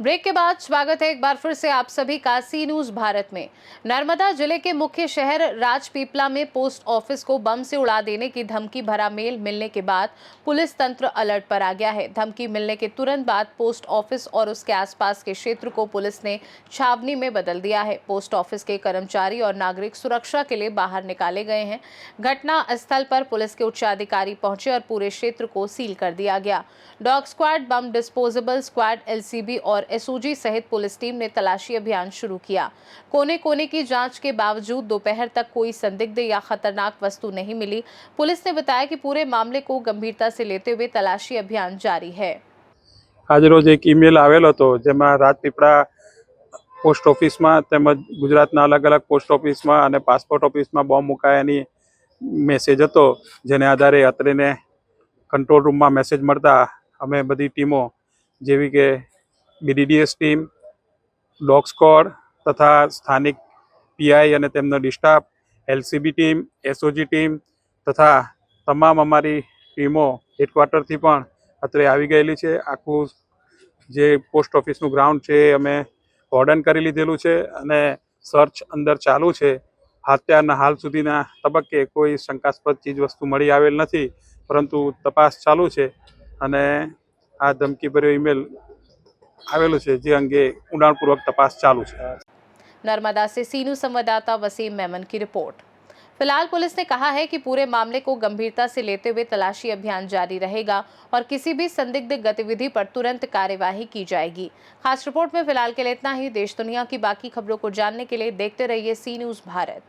Break के बाद स्वागत है एक बार फिर से आप सभी का सी न्यूज भारत में। नर्मदा जिले के मुख्य शहर राजपीपला में पोस्ट ऑफिस को बम से उड़ा देने की धमकी भरा मेल मिलने के बाद पुलिस तंत्र अलर्ट पर आ गया है। धमकी मिलने के तुरंत बाद पोस्ट ऑफिस और उसके आसपास के क्षेत्र को पुलिस ने छावनी में बदल दिया है। पोस्ट ऑफिस के कर्मचारी और नागरिक सुरक्षा के लिए बाहर निकाले गए हैं। घटना स्थल पर पुलिस के उच्चाधिकारी पहुंचे और पूरे क्षेत्र को सील कर दिया गया। डॉग स्क्वाड, बम डिस्पोजेबल स्क्वाड, एलसीबी और एसओजी सहित पुलिस टीम ने तलाशी अभियान शुरू किया। कोने कोने की जांच के बावजूद दोपहर तक कोई संदिग्ध या खतरनाक वस्तु नहीं मिली। पुलिस ने बताया कि पूरे मामले को गंभीरता से लेते हुए तलाशी अभियान जारी है। आज रोज एक ईमेल आवेलो હતો જેમાં રાજપીપળા પોસ્ટ ઓફિસમાં તેમજ ગુજરાતના અલગ અલગ પોસ્ટ ઓફિસમાં અને પાસપોર્ટ ઓફિસમાં બોમ્બ મુકાયાની મેસેજ હતો, જેને આધારે અત્રેને કંટ્રોલ રૂમમાં મેસેજ મળતા અમે બધી ટીમો જેવી કે બીડીડીએસ ટીમ, ડોગ સ્ક્વોડ તથા સ્થાનિક પીઆઈ અને તેમનો D staff, LCB team, SOG team તથા તમામ અમારી ટીમો હેડક્વાર્ટરથી પણ અત્રે આવી ગયેલી છે। આખું જે પોસ્ટ ઓફિસનું ગ્રાઉન્ડ છે અમે કોર્ડન કરી લીધેલું છે અને સર્ચ અંદર ચાલુ છે। અત્યારના હાલ સુધીના તબક્કે કોઈ શંકાસ્પદ ચીજ વસ્તુ મળી આવેલ નથી, પરંતુ તપાસ ચાલુ છે અને આ ધમકીભર્યો ઈમેલ આવેલું છે જે અંગે ઊંડાણપૂર્વક તપાસ ચાલુ છે। नर्मदा से सीनू संवाददाता वसीम मेमन की रिपोर्ट। फिलहाल पुलिस ने कहा है कि पूरे मामले को गंभीरता से लेते हुए तलाशी अभियान जारी रहेगा और किसी भी संदिग्ध गतिविधि पर तुरंत कार्यवाही की जाएगी। खास रिपोर्ट में फिलहाल के लिए इतना ही। देश दुनिया की बाकी खबरों को जानने के लिए देखते रहिए सी न्यूज भारत।